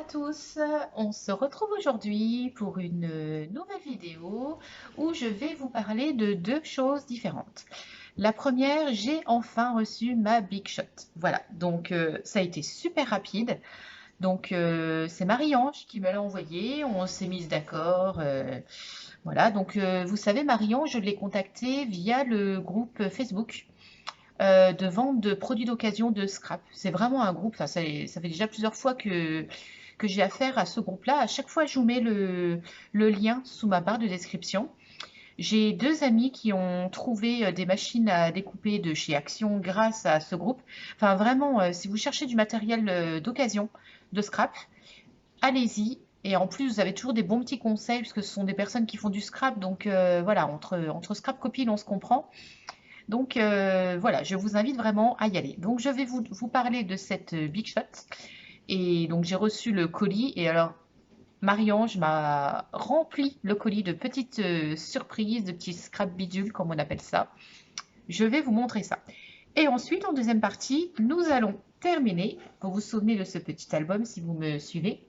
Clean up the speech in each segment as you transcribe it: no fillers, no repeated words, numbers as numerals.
tous, on se retrouve aujourd'hui pour une nouvelle vidéo où je vais vous parler de deux choses différentes. La première, j'ai enfin reçu ma Big Shot. Voilà, donc ça a été super rapide. Donc c'est Marie-Ange qui me l'a envoyé, on s'est mis d'accord. Voilà, donc vous savez, Marie-Ange, je l'ai contactée via le groupe Facebook de vente de produits d'occasion de scrap. C'est vraiment un groupe, ça fait déjà plusieurs fois que j'ai affaire à ce groupe-là. À chaque fois, je vous mets le lien sous ma barre de description. J'ai deux amis qui ont trouvé des machines à découper de chez Action grâce à ce groupe. Enfin, vraiment, si vous cherchez du matériel d'occasion, de scrap, allez-y. Et en plus, vous avez toujours des bons petits conseils, puisque ce sont des personnes qui font du scrap. Donc voilà, entre scrap copines, on se comprend. Donc voilà, je vous invite vraiment à y aller. Donc je vais vous parler de cette Big Shot. Et donc j'ai reçu le colis. Et alors, Marie-Ange m'a rempli le colis de petites surprises, de petits scrap bidules, comme on appelle ça. Je vais vous montrer ça. Et ensuite, en deuxième partie, nous allons terminer. Vous vous souvenez de ce petit album si vous me suivez.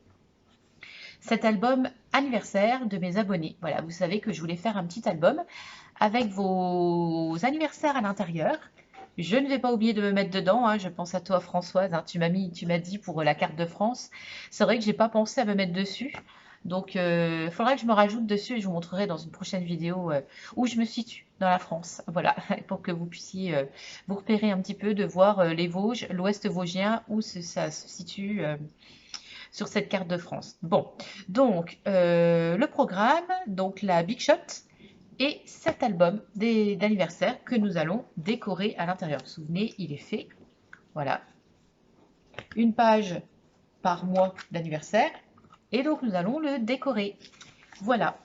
Cet album anniversaire de mes abonnés. Voilà, vous savez que je voulais faire un petit album avec vos anniversaires à l'intérieur. Je ne vais pas oublier de me mettre dedans, hein. Je pense à toi Françoise, hein. Tu m'as dit pour la carte de France. C'est vrai que j'ai pas pensé à me mettre dessus. Donc il faudra que je me rajoute dessus et je vous montrerai dans une prochaine vidéo où je me situe dans la France. Voilà, pour que vous puissiez vous repérer un petit peu, de voir les Vosges, l'Ouest vosgien, où ça se situe sur cette carte de France. Bon, donc le programme, donc la Big Shot, et cet album d'anniversaire que nous allons décorer à l'intérieur. Vous vous souvenez, il est fait. Voilà. Une page par mois d'anniversaire. Et donc, nous allons le décorer. Voilà.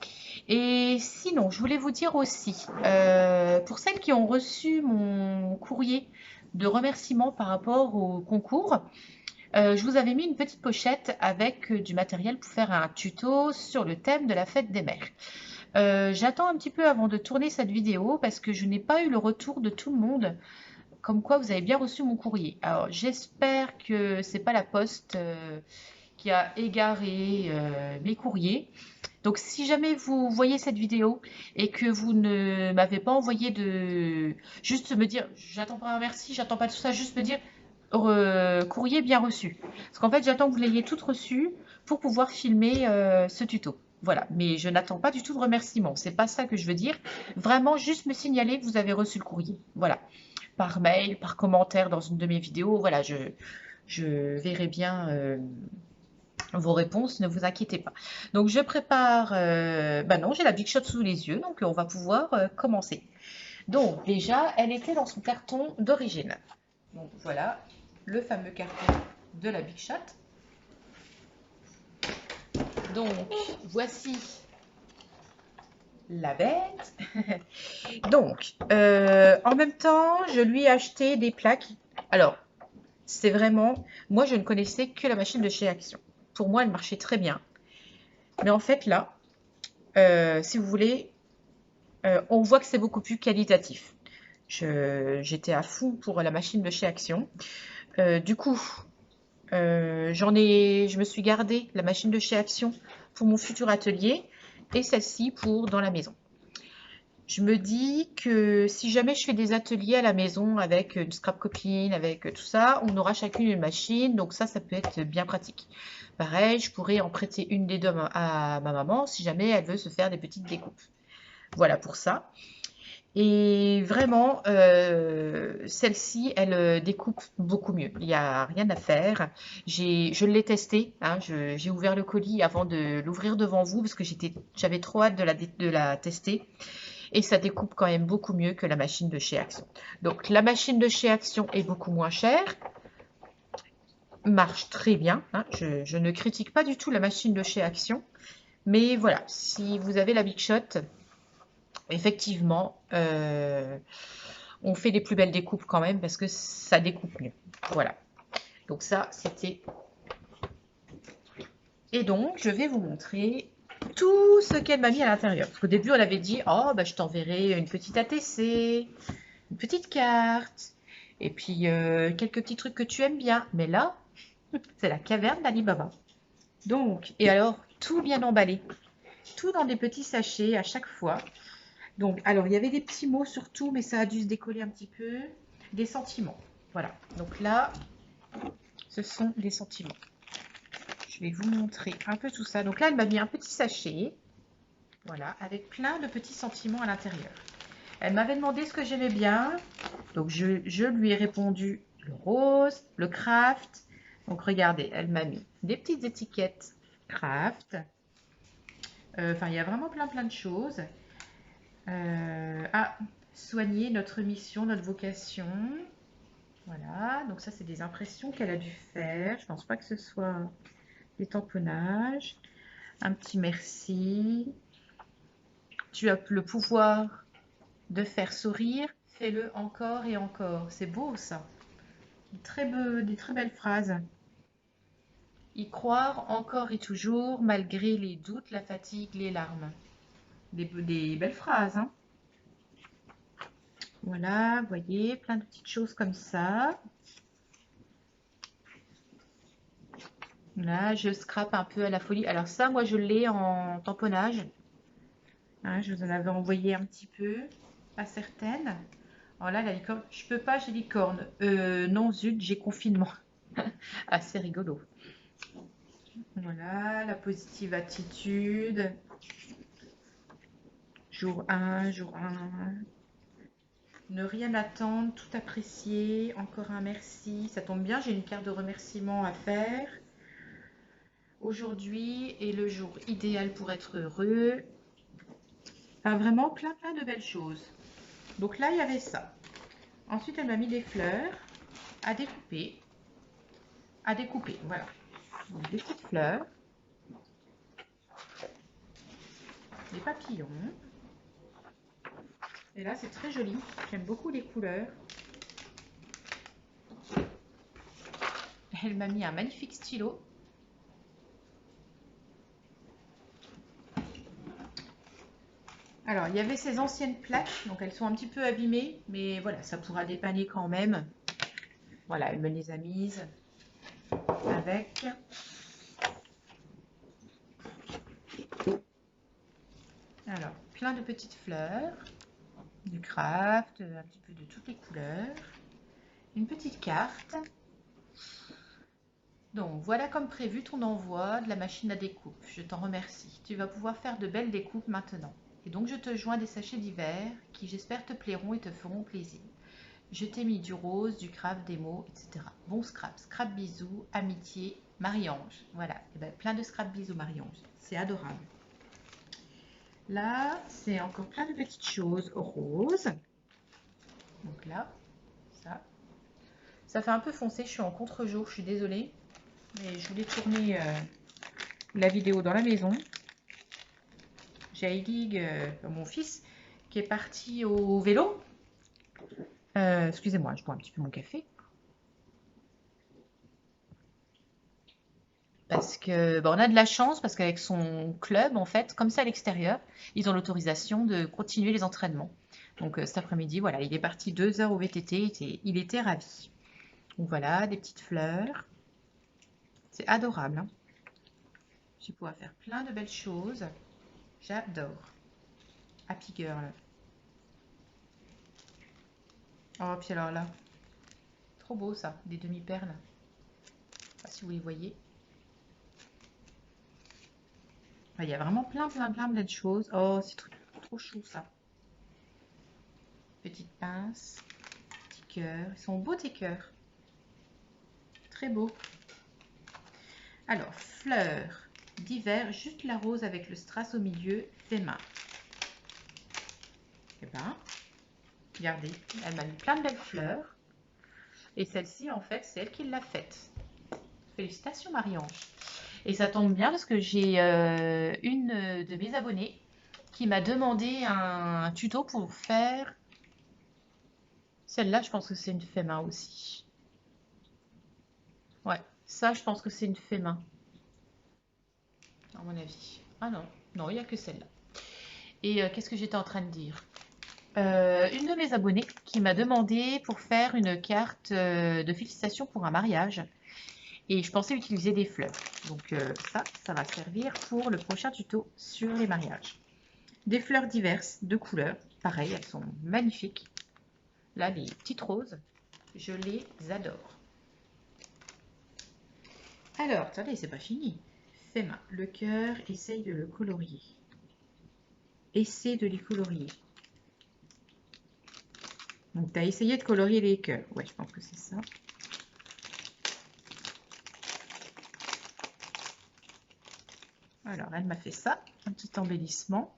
Et sinon, je voulais vous dire aussi, pour celles qui ont reçu mon courrier de remerciement par rapport au concours, je vous avais mis une petite pochette avec du matériel pour faire un tuto sur le thème de la fête des mères. J'attends un petit peu avant de tourner cette vidéo parce que je n'ai pas eu le retour de tout le monde, comme quoi vous avez bien reçu mon courrier. Alors j'espère que c'est pas la poste qui a égaré mes courriers. Donc si jamais vous voyez cette vidéo et que vous ne m'avez pas envoyé de... Juste me dire, j'attends pas un merci, j'attends pas tout ça, juste me dire courrier bien reçu. Parce qu'en fait j'attends que vous l'ayez toutes reçu pour pouvoir filmer ce tuto. Voilà, mais je n'attends pas du tout de remerciements, c'est pas ça que je veux dire. Vraiment, juste me signaler que vous avez reçu le courrier. Voilà, par mail, par commentaire dans une de mes vidéos. Voilà, je verrai bien vos réponses, ne vous inquiétez pas. Donc, je prépare. Bah non, j'ai la Big Shot sous les yeux, donc on va pouvoir commencer. Donc, déjà, elle était dans son carton d'origine. Donc, voilà, le fameux carton de la Big Shot. Donc, voici la bête. Donc, en même temps, je lui ai acheté des plaques. Alors, c'est vraiment... Moi, je ne connaissais que la machine de chez Action. Pour moi, elle marchait très bien. Mais en fait, là, si vous voulez, on voit que c'est beaucoup plus qualitatif. J'étais à fond pour la machine de chez Action. Du coup, je me suis gardé la machine de chez Action pour mon futur atelier et celle-ci pour dans la maison. Je me dis que si jamais je fais des ateliers à la maison avec une scrap copine, avec tout ça, on aura chacune une machine, donc ça peut être bien pratique. Pareil, je pourrais en prêter une des deux à ma maman si jamais elle veut se faire des petites découpes. Voilà pour ça. Et vraiment, celle-ci, elle découpe beaucoup mieux. Il n'y a rien à faire. Je l'ai testé, hein, j'ai ouvert le colis avant de l'ouvrir devant vous parce que j'avais trop hâte de la tester. Et ça découpe quand même beaucoup mieux que la machine de chez Action. Donc la machine de chez Action est beaucoup moins chère, marche très bien, hein. Je ne critique pas du tout la machine de chez Action, mais voilà, si vous avez la Big Shot, effectivement, on fait les plus belles découpes quand même parce que ça découpe mieux. Voilà, donc ça c'était... Et donc je vais vous montrer tout ce qu'elle m'a mis à l'intérieur. Parce qu'au début, on avait dit, oh, bah, je t'enverrai une petite ATC, une petite carte, et puis quelques petits trucs que tu aimes bien. Mais là, c'est la caverne d'Ali Baba. Donc, et alors, tout bien emballé. Tout dans des petits sachets à chaque fois. Donc, alors, il y avait des petits mots surtout, mais ça a dû se décoller un petit peu. Des sentiments. Voilà. Donc là, ce sont des sentiments. Je vais vous montrer un peu tout ça. Donc là, elle m'a mis un petit sachet. Voilà, avec plein de petits sentiments à l'intérieur. Elle m'avait demandé ce que j'aimais bien. Donc, je lui ai répondu le rose, le craft. Donc, regardez, elle m'a mis des petites étiquettes craft. Enfin, il y a vraiment plein de choses. Soigner notre mission, notre vocation. Voilà, donc ça, c'est des impressions qu'elle a dû faire. Je pense pas que ce soit des tamponnages. Un petit merci. Tu as le pouvoir de faire sourire. Fais-le encore et encore. C'est beau, ça. Des très belles phrases. Y croire encore et toujours, malgré les doutes, la fatigue, les larmes. Des belles phrases, hein. Voilà, vous voyez, plein de petites choses comme ça. Là, je scrape un peu à la folie. Alors ça, moi, je l'ai en tamponnage. Hein, je vous en avais envoyé un petit peu à certaines. Alors là, la licorne, je peux pas, j'ai licorne. Non, zut, j'ai confinement. Assez rigolo. Voilà, la positive attitude. Jour 1, jour 1. Ne rien attendre, tout apprécier. Encore un merci. Ça tombe bien, j'ai une carte de remerciement à faire. Aujourd'hui est le jour idéal pour être heureux. Enfin, vraiment plein de belles choses. Donc là, il y avait ça. Ensuite, elle m'a mis des fleurs à découper. À découper, voilà. Donc, des petites fleurs. Des papillons. Et là, c'est très joli. J'aime beaucoup les couleurs. Elle m'a mis un magnifique stylo. Alors, il y avait ces anciennes plaques, donc elles sont un petit peu abîmées, mais voilà, ça pourra dépanner quand même. Voilà, elle me les a mises avec. Alors, plein de petites fleurs, du craft, un petit peu de toutes les couleurs. Une petite carte. Donc, voilà comme prévu ton envoi de la machine à découpe. Je t'en remercie. Tu vas pouvoir faire de belles découpes maintenant. Et donc, je te joins des sachets divers qui, j'espère, te plairont et te feront plaisir. Je t'ai mis du rose, du craft, des mots, etc. Bon scrap, scrap bisous, amitié, Marie-Ange. Voilà, et ben, plein de scrap bisous Marie-Ange. C'est adorable. Là, c'est encore plein de petites choses roses. Donc là, ça fait un peu foncé. Je suis en contre-jour, je suis désolée. Mais je voulais tourner la vidéo dans la maison. J'ai Ailig, mon fils, qui est parti au vélo. Excusez-moi, je bois un petit peu mon café. Parce que on a de la chance, parce qu'avec son club, en fait, comme ça à l'extérieur, ils ont l'autorisation de continuer les entraînements. Donc cet après-midi, voilà, il est parti 2 heures au VTT, il était ravi. Donc voilà, des petites fleurs. C'est adorable, hein. Je vais pouvoir faire plein de belles choses. J'adore. Happy Girl. Oh, puis alors là, trop beau ça, des demi-perles. Je sais pas si vous les voyez. Il y a vraiment plein de choses. Oh, c'est trop chou ça. Petite pince, petit cœur. Ils sont beaux tes cœurs. Très beaux. Alors, fleurs d'hiver, juste la rose avec le strass au milieu, fait main. Et ben, regardez, elle m'a mis plein de belles fleurs. Et celle-ci, en fait, c'est elle qui l'a faite. Félicitations Marie-Ange. Et ça tombe bien parce que j'ai une de mes abonnées qui m'a demandé un tuto pour faire celle-là. Je pense que c'est une fait main aussi. Ouais, ça, je pense que c'est une fait main, à mon avis. Ah non, non, il n'y a que celle-là. Et qu'est-ce que j'étais en train de dire? Une de mes abonnées qui m'a demandé pour faire une carte de félicitations pour un mariage. Et je pensais utiliser des fleurs. Donc ça va servir pour le prochain tuto sur les mariages. Des fleurs diverses de couleurs. Pareil, elles sont magnifiques. Là, les petites roses, je les adore. Alors, attendez, c'est pas fini. Fais main. Le cœur, essaye de le colorier. Essaie de les colorier. Donc, tu as essayé de colorier les cœurs. Ouais, je pense que c'est ça. Alors, elle m'a fait ça, un petit embellissement.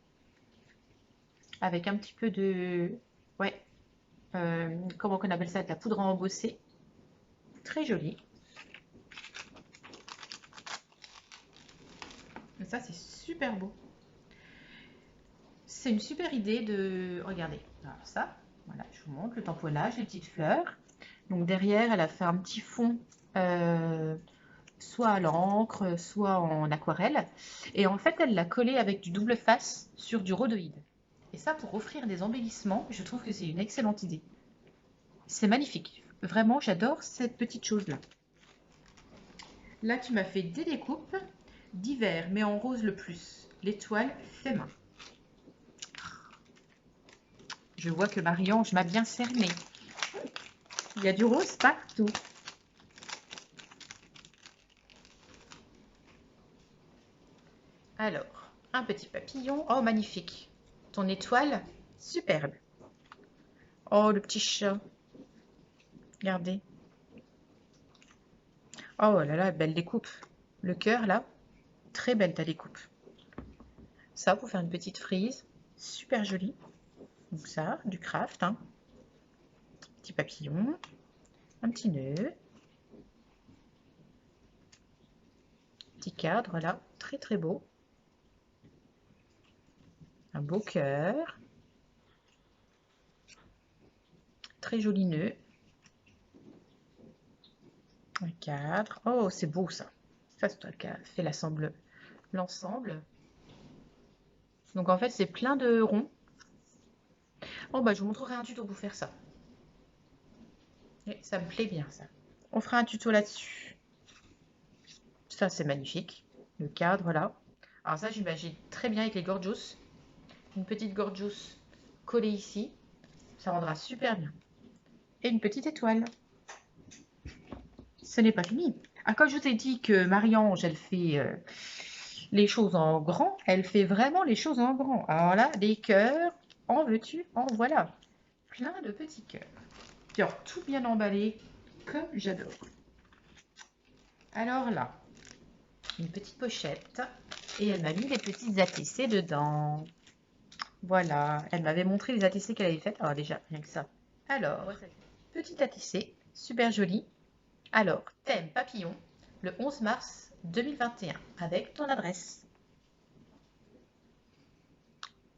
Avec un petit peu de... Ouais, comment on appelle ça? De la poudre à embosser. Très joli. Et ça, c'est super beau. C'est une super idée de... Regardez, alors ça, voilà, je vous montre le tamponage, les petites fleurs. Donc derrière, elle a fait un petit fond, soit à l'encre, soit en aquarelle. Et en fait, elle l'a collé avec du double face sur du rhodoïde. Et ça, pour offrir des embellissements, je trouve que c'est une excellente idée. C'est magnifique. Vraiment, j'adore cette petite chose-là. Là, tu m'as fait des découpes divers, mais en rose le plus. L'étoile fait main. Je vois que Marie-Ange m'a bien cerné. Il y a du rose partout. Alors, un petit papillon. Oh, magnifique. Ton étoile, superbe. Oh, le petit chat. Regardez. Oh là là, belle découpe. Le cœur, là, très belle ta découpe. Ça, pour faire une petite frise. Super jolie. Donc ça, du craft. Hein. Petit papillon. Un petit nœud. Petit cadre, là. Très, très beau. Un beau cœur. Très joli nœud. Un cadre. Oh, c'est beau ça. Ça, c'est toi qui as fait l'ensemble. Donc en fait, c'est plein de ronds. Oh, bah je vous montrerai un tuto pour faire ça. Et ça me plaît bien ça. On fera un tuto là-dessus. Ça, c'est magnifique. Le cadre là. Alors ça, j'imagine très bien avec les gorgeous. Une petite gorgeous collée ici. Ça rendra super bien. Et une petite étoile. Ce n'est pas fini. Ah, quand je vous ai dit que Marie-Ange, elle fait les choses en grand, elle fait vraiment les choses en grand. Alors là, des cœurs, en veux-tu, en voilà. Plein de petits cœurs. Puis alors, tout bien emballé, comme j'adore. Alors là, une petite pochette. Et elle m'a mis des petites ATC dedans. Voilà, elle m'avait montré les ATC qu'elle avait faites. Alors déjà, rien que ça. Alors, petit ATC, super joli. Alors, thème papillon, le 11 mars 2021, avec ton adresse.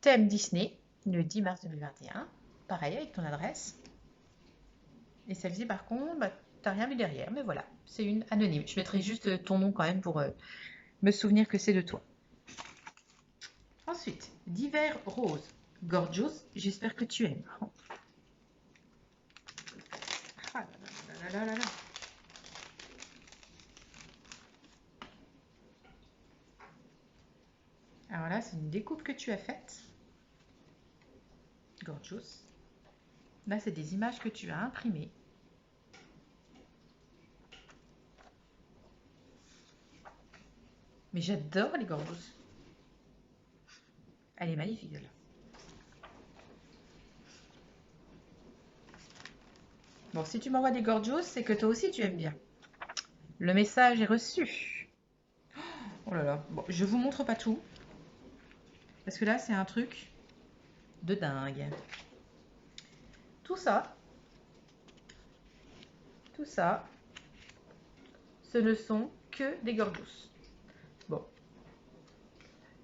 Thème Disney, le 10 mars 2021, pareil avec ton adresse. Et celle-ci, par contre, bah, t'as rien mis derrière, mais voilà, c'est une anonyme. Je mettrai juste ton nom quand même pour me souvenir que c'est de toi. Ensuite, divers roses. Gorgeous, j'espère que tu aimes. Ah là là là là. Alors là, c'est une découpe que tu as faite. Gorgeous. Là, c'est des images que tu as imprimées. Mais j'adore les gorgeous. Elle est magnifique, là. Bon, si tu m'envoies des gorgeous, c'est que toi aussi tu aimes bien. Le message est reçu. Oh là là. Bon, je vous montre pas tout. Parce que là, c'est un truc de dingue. Tout ça, ce ne sont que des gorgeous. Bon.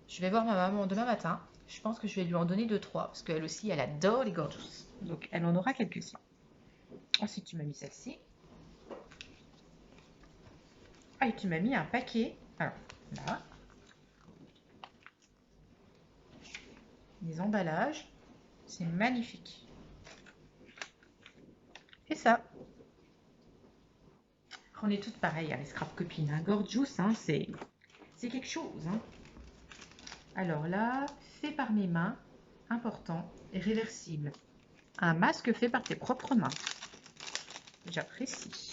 Je vais voir ma maman demain matin. Je pense que je vais lui en donner 2-3. Parce qu'elle aussi, elle adore les gorgeous. Donc, elle en aura quelques-uns. Ensuite, tu m'as mis celle-ci. Ah, et tu m'as mis un paquet. Alors, là. Les emballages. C'est magnifique. Et ça. On est toutes pareilles, hein, les scrap copines. Hein. Gorgeous, hein, c'est quelque chose. Hein. Alors là, fait par mes mains, important et réversible. Un masque fait par tes propres mains. J'apprécie.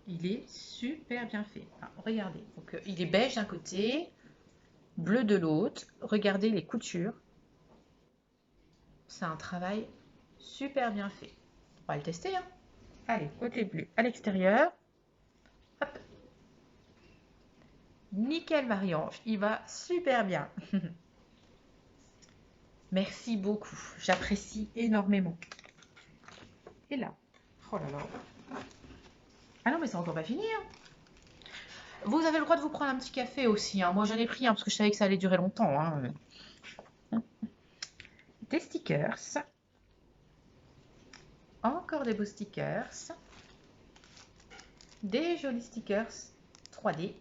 Il est super bien fait. Ah, regardez, donc, il est beige d'un côté, bleu de l'autre. Regardez les coutures. C'est un travail super bien fait. On va le tester. Hein. Allez, côté bleu à l'extérieur. Hop. Nickel Marie-Ange, il va super bien. Merci beaucoup, j'apprécie énormément. Et là, oh là là. Ah non, mais c'est encore pas fini. Hein. Vous avez le droit de vous prendre un petit café aussi. Hein. Moi, j'en ai pris parce que je savais que ça allait durer longtemps. Hein. Des stickers. Encore des beaux stickers. Des jolis stickers 3D.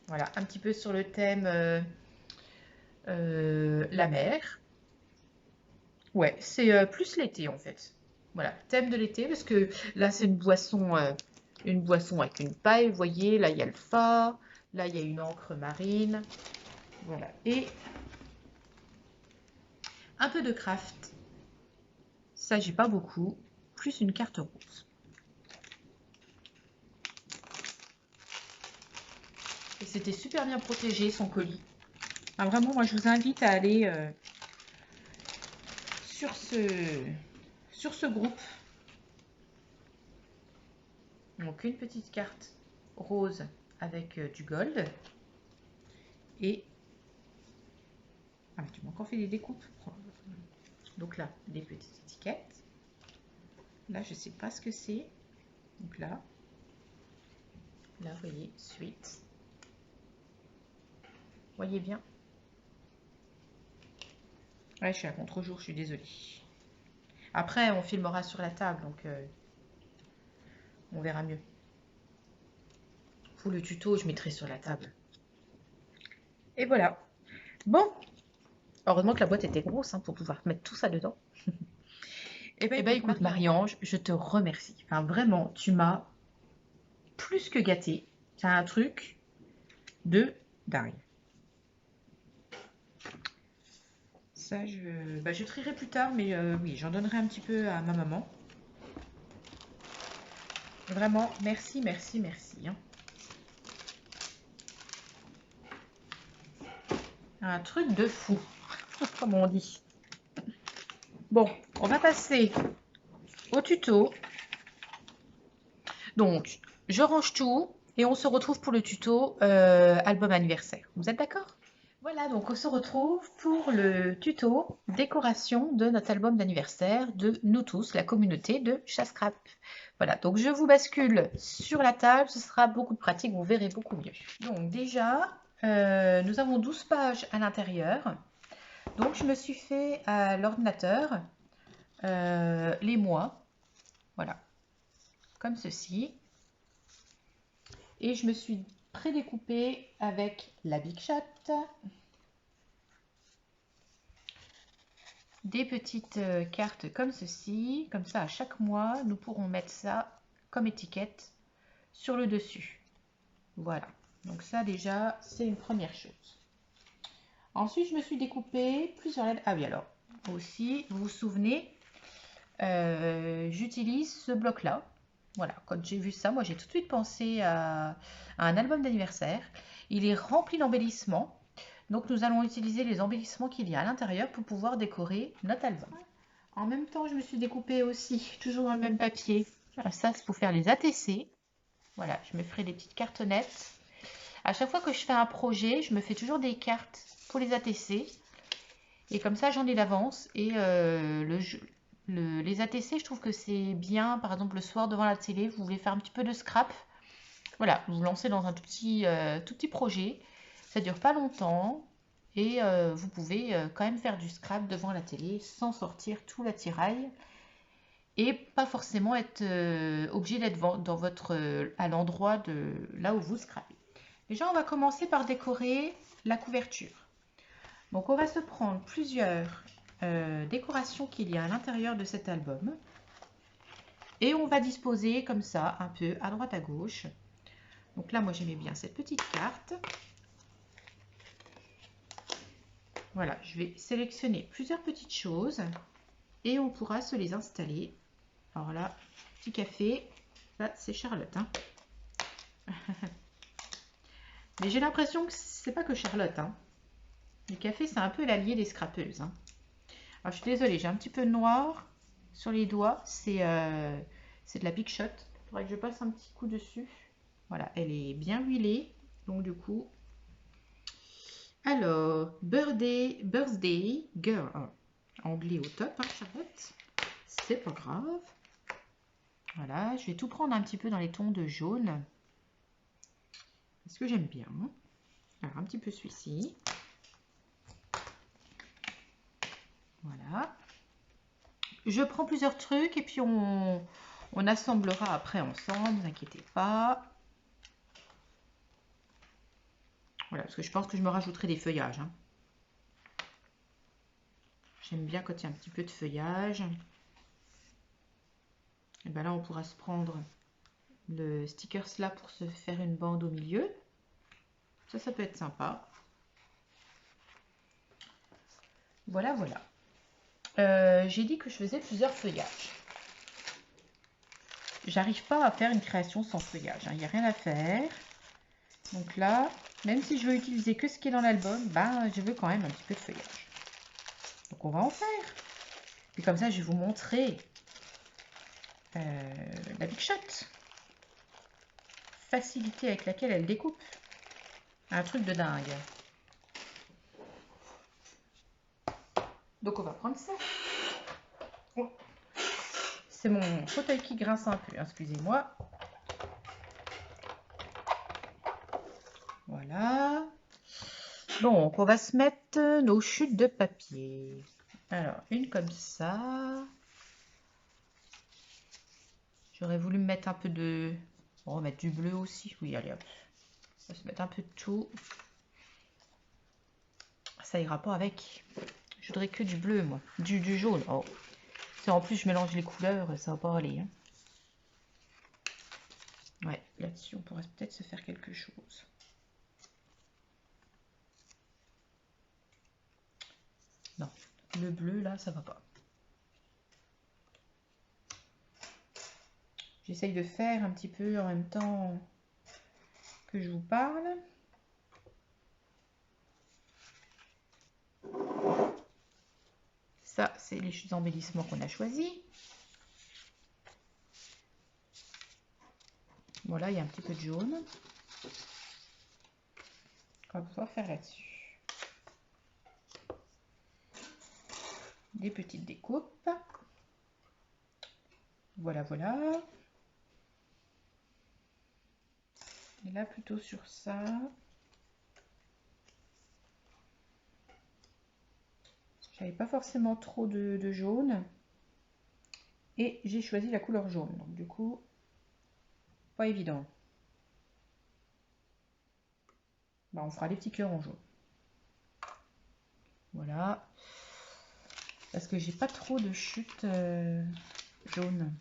Voilà, un petit peu sur le thème la mer. Ouais, c'est plus l'été en fait. Voilà, thème de l'été parce que là c'est une boisson avec une paille. Vous voyez, là il y a le phare, là il y a une encre marine. Voilà, et un peu de craft. Ça j'ai pas beaucoup, plus une carte rose. Et c'était super bien protégé son colis. Ah, vraiment, moi je vous invite à aller sur ce groupe. Donc une petite carte rose avec du gold. Et tu m'as encore fait des découpes. Donc là, des petites étiquettes. Là, je sais pas ce que c'est. Donc là, vous voyez, suite. Voyez bien. Ouais, je suis à contre-jour, je suis désolée. Après, on filmera sur la table, donc on verra mieux. Pour le tuto, je mettrai sur la table. Et voilà. Bon. Heureusement que la boîte était grosse hein, pour pouvoir mettre tout ça dedans. Eh ben, écoute, Marie-Ange, je te remercie. Enfin, vraiment, tu m'as plus que gâtée. C'est un truc de dingue. Ça, je trierai plus tard, mais oui, j'en donnerai un petit peu à ma maman. Vraiment, merci, merci, merci. Hein. Un truc de fou, comme on dit. Bon, on va passer au tuto. Donc, je range tout et on se retrouve pour le tuto album anniversaire. Vous êtes d'accord? Voilà, donc on se retrouve pour le tuto décoration de notre album d'anniversaire de nous tous, la communauté de Chasscrap. Voilà, donc je vous bascule sur la table, ce sera beaucoup de pratique, vous verrez beaucoup mieux. Donc déjà, nous avons 12 pages à l'intérieur. Donc je me suis fait à l'ordinateur les mois, voilà, comme ceci. Et je me suis prédécoupé avec la Big Shot. Des petites cartes comme ceci, comme ça à chaque mois, nous pourrons mettre ça comme étiquette sur le dessus. Voilà, donc ça déjà, c'est une première chose. Ensuite, je me suis découpé plusieurs lettres. Ah oui, alors, aussi, vous vous souvenez, j'utilise ce bloc-là. Voilà, quand j'ai vu ça, moi j'ai tout de suite pensé à un album d'anniversaire. Il est rempli d'embellissements. Donc nous allons utiliser les embellissements qu'il y a à l'intérieur pour pouvoir décorer notre album. En même temps, je me suis découpé aussi, toujours dans le même papier. Ça, c'est pour faire les ATC. Voilà, je me ferai des petites cartonnettes. À chaque fois que je fais un projet, je me fais toujours des cartes pour les ATC. Et comme ça, j'en ai d'avance. Et les ATC, je trouve que c'est bien. Par exemple, le soir devant la télé, vous voulez faire un petit peu de scrap. Voilà, vous vous lancez dans un tout petit projet. Ça dure pas longtemps. Et vous pouvez quand même faire du scrap devant la télé sans sortir tout l'attirail et pas forcément être obligé d'être dans à l'endroit de là où vous scrapez. Déjà, on va commencer par décorer la couverture. Donc, on va se prendre plusieurs décorations qu'il y a à l'intérieur de cet album. Et on va disposer comme ça, un peu à droite à gauche. Donc là, moi j'aimais bien cette petite carte. Voilà, je vais sélectionner plusieurs petites choses et on pourra se les installer. Alors là, petit café, là c'est Charlotte. Hein. Mais j'ai l'impression que c'est pas que Charlotte. Hein. Le café, c'est un peu l'allié des scrapeuses. Hein. Alors je suis désolée, j'ai un petit peu de noir sur les doigts. C'est de la Big Shot. Il faudrait que je passe un petit coup dessus. Voilà, elle est bien huilée. Donc du coup... Alors, Birthday Girl. Anglais au top, hein, Charlotte. C'est pas grave. Voilà, je vais tout prendre un petit peu dans les tons de jaune. Parce que j'aime bien. Alors, un petit peu celui-ci. Voilà. Je prends plusieurs trucs et puis on assemblera après ensemble, ne vous inquiétez pas. Voilà, parce que je pense que je me rajouterai des feuillages. Hein. J'aime bien quand il y a un petit peu de feuillage. Et bien là, on pourra se prendre le stickers là pour se faire une bande au milieu. Ça peut être sympa. Voilà, voilà. J'ai dit que je faisais plusieurs feuillages. J'arrive pas à faire une création sans feuillage. Il n'y a rien à faire. Donc là, même si je veux utiliser que ce qui est dans l'album, ben, je veux quand même un petit peu de feuillage. Donc on va en faire. Puis comme ça, je vais vous montrer la Big Shot. Facilité avec laquelle elle découpe. Un truc de dingue. Donc on va prendre ça. Oh. C'est mon fauteuil qui grince un peu, excusez-moi. Voilà. Donc on va se mettre nos chutes de papier. Alors, une comme ça. J'aurais voulu mettre un peu de... On va mettre du bleu aussi. Oui, allez hop. On va se mettre un peu de tout. Ça ira pas avec. Je voudrais que du bleu, moi. Du jaune. Oh. Si en plus je mélange les couleurs, ça va pas aller. Hein. Ouais, là-dessus, on pourrait peut-être se faire quelque chose. Non, le bleu, là, ça va pas. J'essaye de faire un petit peu en même temps que je vous parle. Ça, c'est les embellissements qu'on a choisis. Voilà, il y a un petit peu de jaune. On va pouvoir faire là-dessus. Des petites découpes. Voilà, voilà. Et là, plutôt sur ça. J'avais pas forcément trop de jaune. Et j'ai choisi la couleur jaune. Donc, du coup, pas évident. Bah, on fera les petits cœurs en jaune. Voilà. Parce que j'ai pas trop de chutes jaunes.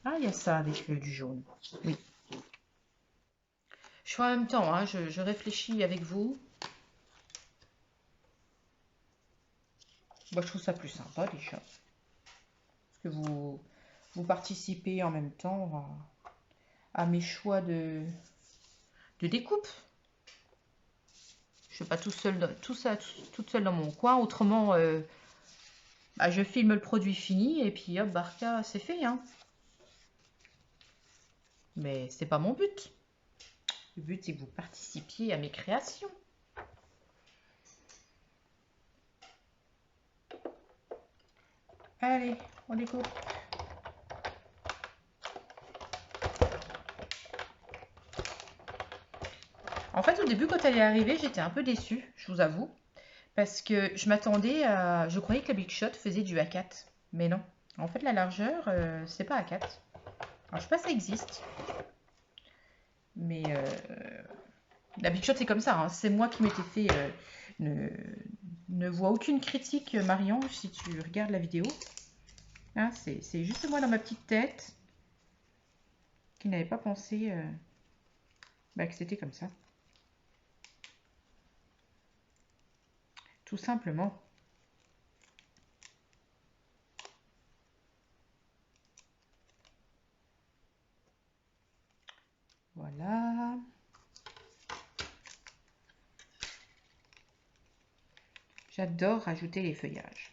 Ah, il y a ça avec du jaune. Oui. Je fais en même temps, hein, je réfléchis avec vous. Moi, je trouve ça plus sympa déjà. Parce que vous participez en même temps à mes choix de découpe. Je ne suis pas toute seule dans mon coin. Autrement, bah, je filme le produit fini et puis hop, barca, c'est fait. Hein. Mais c'est pas mon but. Le but, c'est que vous participiez à mes créations. Allez, on découpe. En fait, au début, quand elle est arrivée, j'étais un peu déçue, je vous avoue. Parce que je m'attendais à... Je croyais que la Big Shot faisait du A4. Mais non. En fait, la largeur, c'est pas A4. Alors, je sais pas si ça existe. Mais la Big Shot, c'est comme ça. Hein. C'est moi qui m'étais fait Ne vois aucune critique, Marion, si tu regardes la vidéo. Hein, c'est juste moi dans ma petite tête qui n'avait pas pensé que c'était comme ça. Tout simplement. Voilà. J'adore rajouter les feuillages.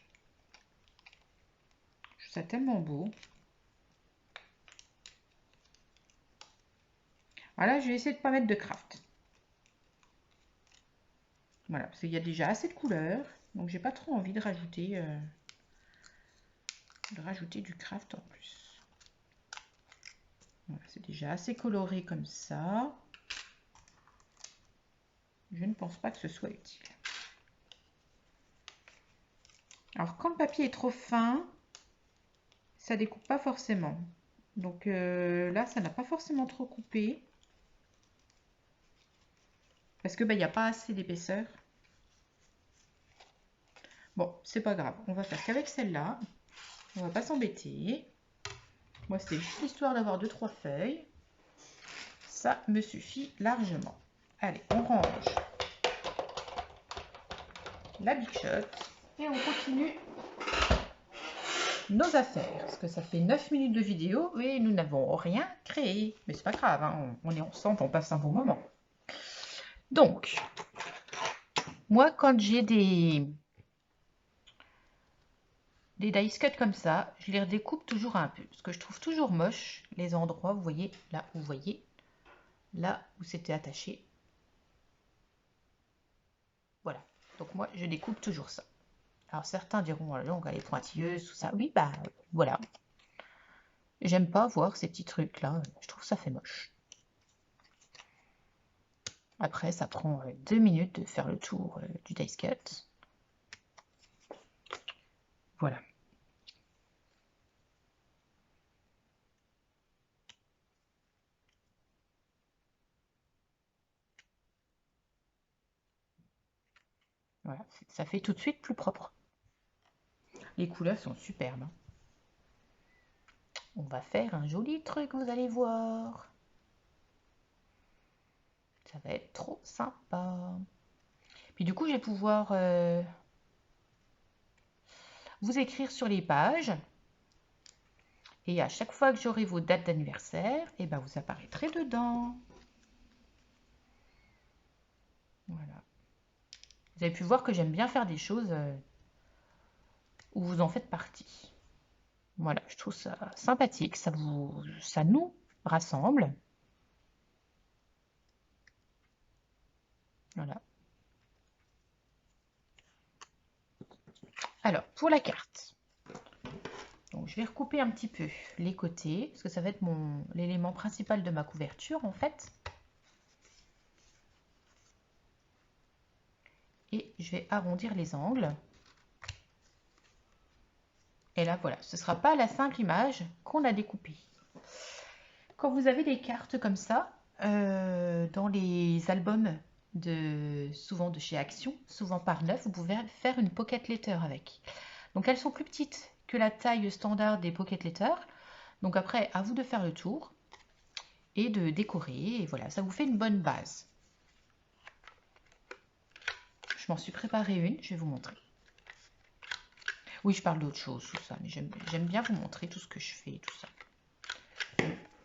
Je trouve ça tellement beau. Voilà, je vais essayer de ne pas mettre de craft. Voilà, parce qu'il y a déjà assez de couleurs. Donc, j'ai pas trop envie de rajouter du craft en plus. Voilà, c'est déjà assez coloré comme ça. Je ne pense pas que ce soit utile. Alors, quand le papier est trop fin, ça découpe pas forcément. Donc là, ça n'a pas forcément trop coupé. Parce que il n'y a pas assez d'épaisseur. Bon, c'est pas grave. On va faire qu'avec celle-là. On va pas s'embêter. Moi, c'était juste l'histoire d'avoir 2-3 feuilles. Ça me suffit largement. Allez, on range la Big Shot. Et on continue nos affaires. Parce que ça fait 9 minutes de vidéo et nous n'avons rien créé. Mais c'est pas grave, hein, on est ensemble, on passe un bon moment. Donc, moi, quand j'ai des dice cuts comme ça, je les redécoupe toujours un peu. Parce que je trouve toujours moche les endroits, vous voyez, là où vous voyez, là où c'était attaché. Voilà. Donc moi, je découpe toujours ça. Alors certains diront, oh là là, elle est pointilleuse, tout ça. Oui, voilà. J'aime pas voir ces petits trucs-là. Je trouve ça fait moche. Après, ça prend 2 minutes de faire le tour du dice cut. Voilà. Voilà, ça fait tout de suite plus propre. Les couleurs sont superbes. Hein. On va faire un joli truc, vous allez voir. Ça va être trop sympa. Puis du coup, je vais pouvoir vous écrire sur les pages. Et à chaque fois que j'aurai vos dates d'anniversaire, et vous apparaîtrez dedans. Voilà. Vous avez pu voir que j'aime bien faire des choses où vous en faites partie. Voilà, je trouve ça sympathique, ça nous rassemble. Voilà. Alors, pour la carte, donc, je vais recouper un petit peu les côtés, parce que ça va être l'élément principal de ma couverture, en fait. Et je vais arrondir les angles. Et là, voilà, ce ne sera pas la simple image qu'on a découpée. Quand vous avez des cartes comme ça, dans les albums souvent de chez Action, souvent par 9, vous pouvez faire une pocket letter avec. Donc elles sont plus petites que la taille standard des pocket letters. Donc après, à vous de faire le tour et de décorer. Et voilà, ça vous fait une bonne base. Je m'en suis préparé une, je vais vous montrer. Oui, je parle d'autre chose, tout ça, mais j'aime bien vous montrer tout ce que je fais, tout ça.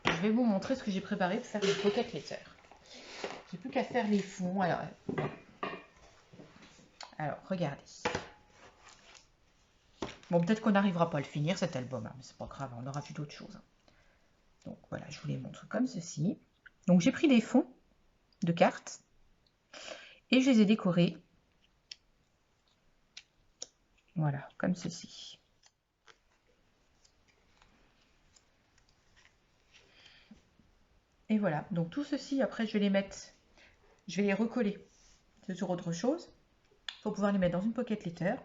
Je vais vous montrer ce que j'ai préparé pour faire une pocket letter. J'ai plus qu'à faire les fonds. Alors, regardez. Bon, peut-être qu'on n'arrivera pas à le finir cet album, hein, mais c'est pas grave, on aura vu d'autres choses. Donc voilà, je vous les montre comme ceci. Donc j'ai pris des fonds de cartes et je les ai décorés. Voilà, comme ceci. Et voilà, donc tout ceci, après je vais les mettre, je vais les recoller sur autre chose pour pouvoir les mettre dans une pocket letter.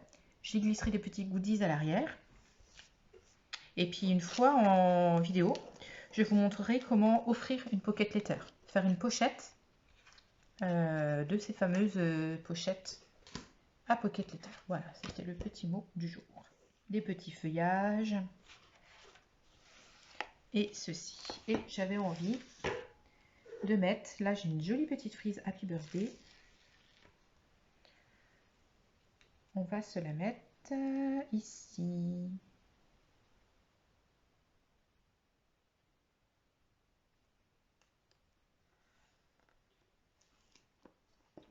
J'y glisserai des petits goodies à l'arrière. Et puis une fois en vidéo, je vous montrerai comment offrir une pocket letter. Faire une pochette de ces fameuses pochettes à Pocket Letter. Voilà, c'était le petit mot du jour. Des petits feuillages. Et ceci. Et j'avais envie de mettre, là j'ai une jolie petite frise Happy Birthday. On va se la mettre ici.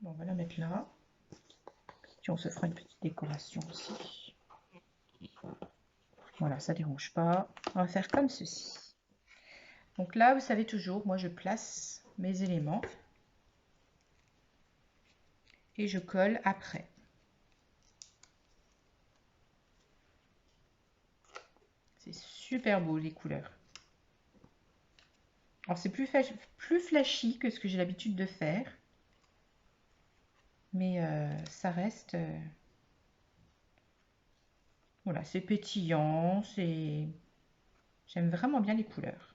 Bon, on va la mettre là. Puis on se fera une petite décoration aussi. Voilà, ça ne dérange pas. On va faire comme ceci. Donc là, vous savez toujours, moi je place mes éléments et je colle après. C'est super beau les couleurs. Alors c'est plus flashy que ce que j'ai l'habitude de faire. Mais ça reste... voilà, c'est pétillant, c'est... J'aime vraiment bien les couleurs.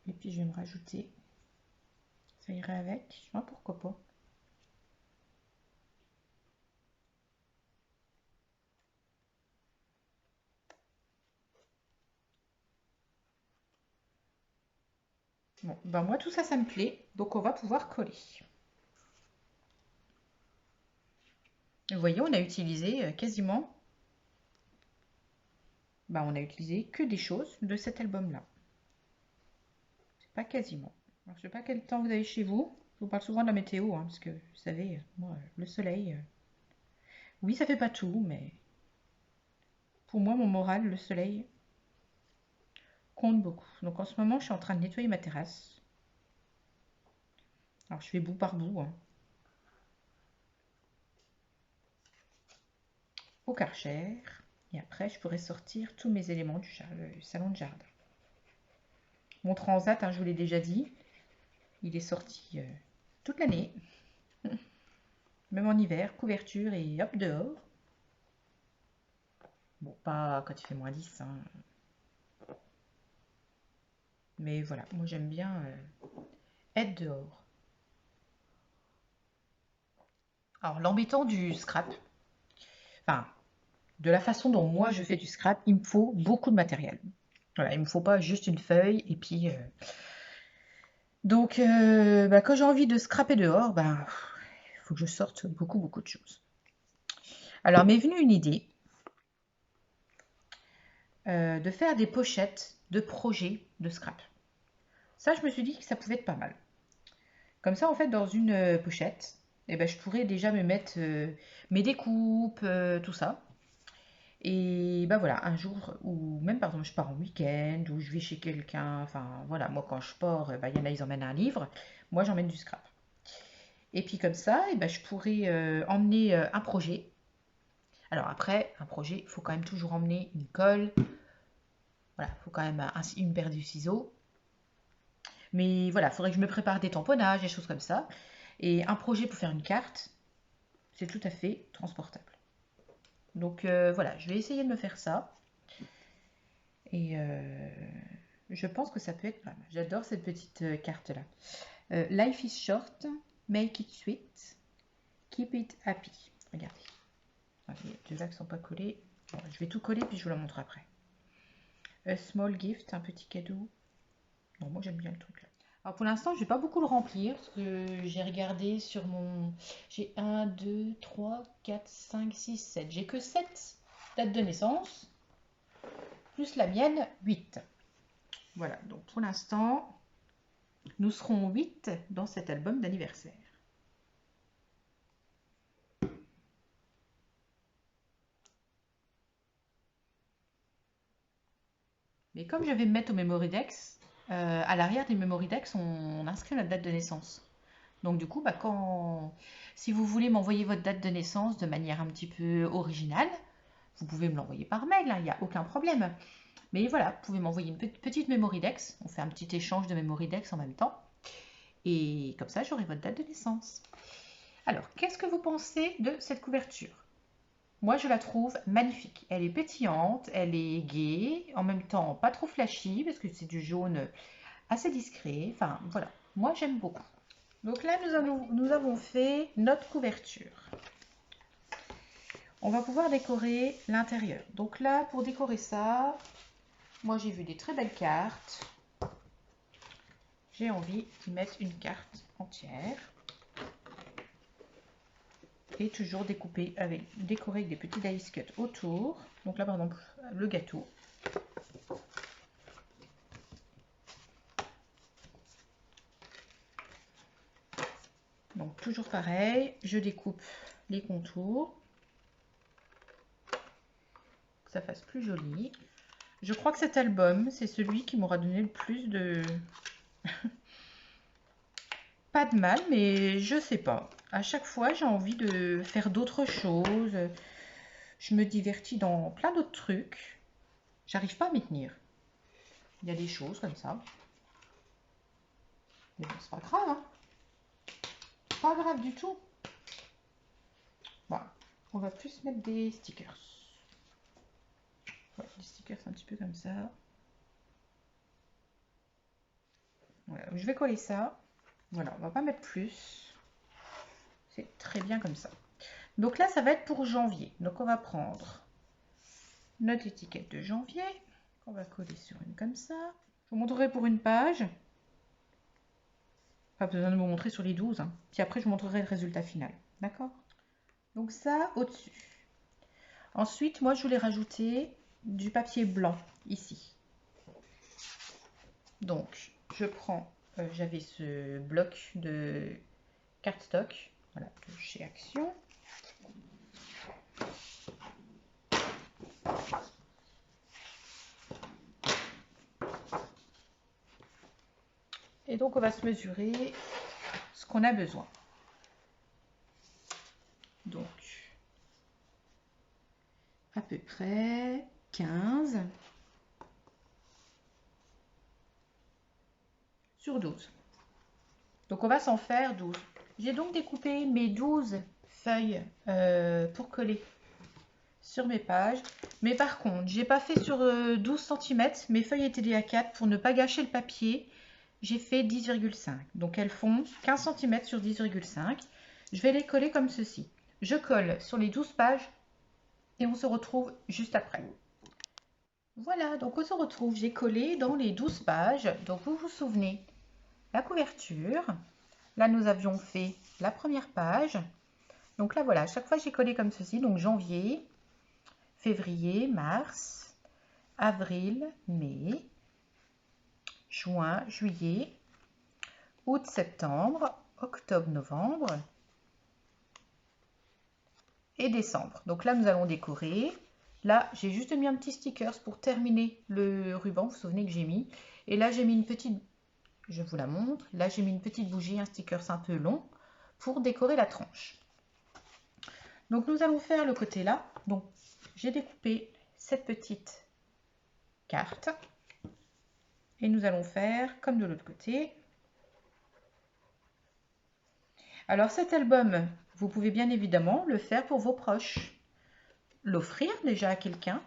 Et puis je vais me rajouter... Ça irait avec, je sais pas pourquoi pas. Bon, ben moi tout ça, ça me plaît, donc on va pouvoir coller. Vous voyez, on a utilisé quasiment... Ben, on a utilisé que des choses de cet album-là. C'est pas quasiment. Alors, je sais pas quel temps vous avez chez vous. Je vous parle souvent de la météo, hein, parce que vous savez, moi, le soleil... oui, ça fait pas tout, mais... pour moi, mon moral, le soleil, compte beaucoup. Donc en ce moment, je suis en train de nettoyer ma terrasse. Alors je fais bout par bout, hein, au Karcher. Et après, je pourrais sortir tous mes éléments du salon de jardin. Mon transat, hein, je vous l'ai déjà dit, il est sorti toute l'année. Même en hiver, couverture et hop dehors. Bon, pas quand il fait -10. Hein. Mais voilà, moi j'aime bien être dehors. Alors l'embêtant du scrap, enfin, de la façon dont moi je fais du scrap, il me faut beaucoup de matériel. Voilà, il ne me faut pas juste une feuille et puis... Donc, bah, quand j'ai envie de scraper dehors, bah, il faut que je sorte beaucoup de choses. Alors, m'est venue une idée de faire des pochettes de projets de scrap. Ça, je me suis dit que ça pouvait être pas mal. Comme ça, en fait, dans une pochette, eh ben, je pourrais déjà me mettre mes découpes, tout ça. Et bah voilà, un jour, ou même par exemple, je pars en week-end, ou je vais chez quelqu'un, enfin voilà, moi quand je pars, bah, il y en a, ils emmènent un livre, moi j'emmène du scrap. Et puis comme ça, eh ben, je pourrais emmener un projet. Alors après, un projet, il faut quand même toujours emmener une colle. Voilà, il faut quand même une paire de ciseaux. Mais voilà, il faudrait que je me prépare des tamponnages, des choses comme ça. Et un projet pour faire une carte, c'est tout à fait transportable. Donc voilà, je vais essayer de me faire ça. Et je pense que ça peut être pas mal. J'adore cette petite carte-là. Life is short, make it sweet, keep it happy. Regardez. Il y a deux là qui ne sont pas collés. Bon, je vais tout coller puis je vous la montre après. A small gift, un petit cadeau. Non, moi j'aime bien le truc là. Alors pour l'instant, je vais pas beaucoup le remplir parce que j'ai regardé sur mon... J'ai 1, 2, 3, 4, 5, 6, 7. J'ai que 7 dates de naissance. Plus la mienne, 8. Voilà, donc pour l'instant, nous serons 8 dans cet album d'anniversaire. Mais comme je vais me mettre au Memorydex, à l'arrière des Memorydex, on inscrit notre date de naissance. Donc du coup, bah, si vous voulez m'envoyer votre date de naissance de manière un petit peu originale, vous pouvez me l'envoyer par mail, il n'y a aucun problème. Mais voilà, vous pouvez m'envoyer une petite Memorydex. On fait un petit échange de Memorydex en même temps. Et comme ça, j'aurai votre date de naissance. Alors, qu'est-ce que vous pensez de cette couverture? Moi, je la trouve magnifique. Elle est pétillante, elle est gaie, en même temps pas trop flashy, parce que c'est du jaune assez discret. Enfin, voilà. Moi, j'aime beaucoup. Donc là, nous avons fait notre couverture. On va pouvoir décorer l'intérieur. Donc là, pour décorer ça, moi j'ai vu des très belles cartes. J'ai envie d'y mettre une carte entière. Et toujours décorer avec des petits dice cut autour. Donc là, par exemple, le gâteau. Donc toujours pareil, je découpe les contours. Que ça fasse plus joli. Je crois que cet album, c'est celui qui m'aura donné le plus de... pas de mal, mais je sais pas. À chaque fois, j'ai envie de faire d'autres choses. Je me divertis dans plein d'autres trucs. J'arrive pas à m'y tenir. Il y a des choses comme ça. Mais bon, c'est pas grave, hein. Pas grave du tout. Voilà. On va plus mettre des stickers. Ouais, des stickers un petit peu comme ça. Voilà, je vais coller ça. Voilà, on va pas mettre plus. C'est très bien comme ça. Donc là, ça va être pour janvier. Donc on va prendre notre étiquette de janvier. On va coller sur une comme ça. Je vous montrerai pour une page. Pas besoin de vous montrer sur les 12. Hein. Puis après, je vous montrerai le résultat final. D'accord? Donc ça, au-dessus. Ensuite, moi, je voulais rajouter du papier blanc ici. Donc, je prends, j'avais ce bloc de cardstock, voilà, de chez Action. Et donc, on va se mesurer ce qu'on a besoin. Donc, à peu près 15 sur 12. Donc, on va s'en faire 12. J'ai donc découpé mes 12 feuilles pour coller sur mes pages. Mais par contre, j'ai pas fait sur 12 cm. Mes feuilles étaient des A4 pour ne pas gâcher le papier. J'ai fait 10,5. Donc elles font 15 cm sur 10,5. Je vais les coller comme ceci. Je colle sur les 12 pages et on se retrouve juste après. Voilà, donc on se retrouve. J'ai collé dans les 12 pages. Donc vous vous souvenez, la couverture. Là, nous avions fait la première page. Donc là, voilà, à chaque fois, j'ai collé comme ceci. Donc janvier, février, mars, avril, mai, juin, juillet, août, septembre, octobre, novembre et décembre. Donc là, nous allons décorer. Là, j'ai juste mis un petit stickers pour terminer le ruban. Vous vous souvenez que j'ai mis. Et là, j'ai mis une petite... Je vous la montre. Là, j'ai mis une petite bougie, un stickers un peu long pour décorer la tranche. Donc, nous allons faire le côté là. Donc, j'ai découpé cette petite carte. Et nous allons faire comme de l'autre côté. Alors cet album, vous pouvez bien évidemment le faire pour vos proches. L'offrir déjà à quelqu'un.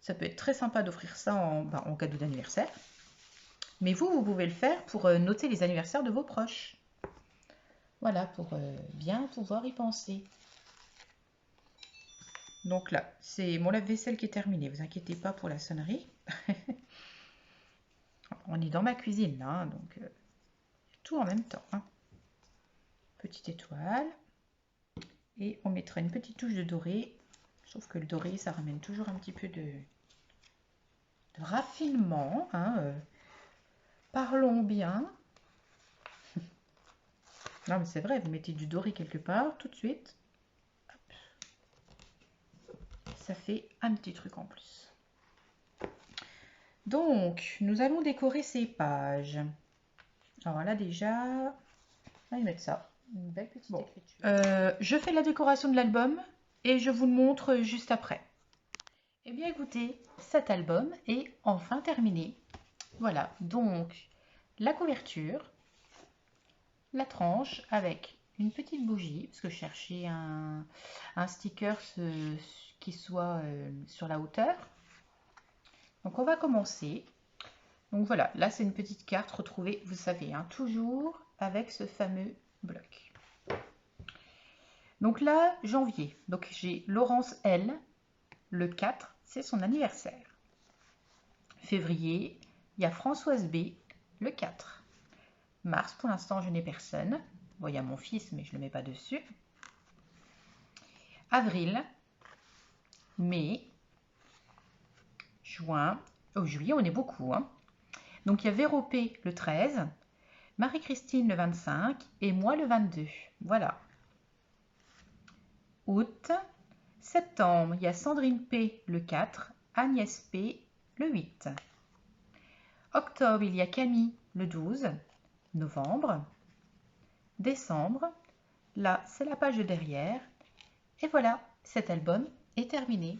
Ça peut être très sympa d'offrir ça en cadeau d'anniversaire. Mais vous pouvez le faire pour noter les anniversaires de vos proches. Voilà, pour bien pouvoir y penser. Donc là, c'est mon lave-vaisselle qui est terminé. Vous inquiétez pas pour la sonnerie. On est dans ma cuisine là, hein, donc tout en même temps. Hein. Petite étoile. Et on mettra une petite touche de doré. Je trouve que le doré, ça ramène toujours un petit peu de raffinement. Hein, parlons bien. Non, mais c'est vrai, vous mettez du doré quelque part, tout de suite. Hop. Ça fait un petit truc en plus. Donc, nous allons décorer ces pages. Alors là, déjà, on va y mettre ça. Une belle petite écriture. Je fais la décoration de l'album et je vous le montre juste après. Eh bien, écoutez, cet album est enfin terminé. Voilà, donc la couverture, la tranche avec une petite bougie, parce que je cherchais un sticker qui soit sur la hauteur. Donc on va commencer. Donc voilà, là c'est une petite carte retrouvée, vous savez, hein, toujours avec ce fameux bloc. Donc là, janvier. Donc j'ai Laurence L, le 4, c'est son anniversaire. Février, il y a Françoise B, le 4. Mars, pour l'instant, je n'ai personne. Bon, il y a mon fils, mais je ne le mets pas dessus. Avril, mai, juin. Oh, juillet, on est beaucoup, hein. Donc il y a Véro P le 13, Marie-Christine le 25 et moi le 22. Voilà. Août, septembre, il y a Sandrine P le 4, Agnès P le 8. Octobre, il y a Camille le 12. Novembre, décembre, là c'est la page de derrière. Et voilà, cet album est terminé.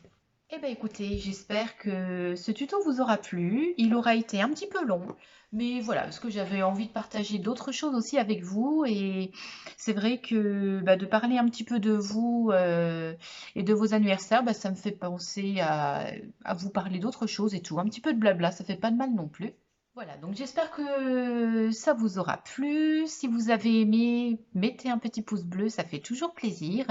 Eh bien écoutez, j'espère que ce tuto vous aura plu. Il aura été un petit peu long, mais voilà, parce que j'avais envie de partager d'autres choses aussi avec vous. Et c'est vrai que de parler un petit peu de vous et de vos anniversaires, ça me fait penser à vous parler d'autres choses et tout. Un petit peu de blabla, ça fait pas de mal non plus. Voilà, donc j'espère que ça vous aura plu. Si vous avez aimé, mettez un petit pouce bleu, ça fait toujours plaisir.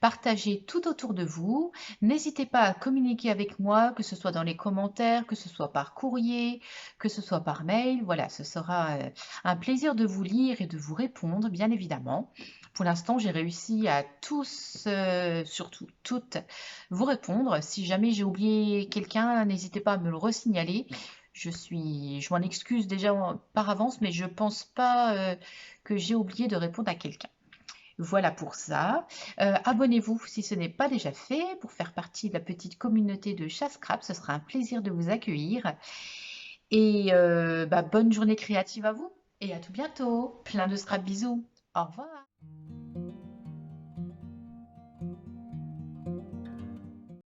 Partagez tout autour de vous. N'hésitez pas à communiquer avec moi, que ce soit dans les commentaires, que ce soit par courrier, que ce soit par mail. Voilà, ce sera un plaisir de vous lire et de vous répondre, bien évidemment. Pour l'instant, j'ai réussi à tous, surtout toutes, vous répondre. Si jamais j'ai oublié quelqu'un, n'hésitez pas à me le resignaler. Je m'en excuse déjà par avance, mais je pense pas que j'ai oublié de répondre à quelqu'un. Voilà pour ça. Abonnez-vous si ce n'est pas déjà fait pour faire partie de la petite communauté de Chasse-Crabe. Ce sera un plaisir de vous accueillir. Et bonne journée créative à vous et à tout bientôt. Plein de scrap bisous. Au revoir.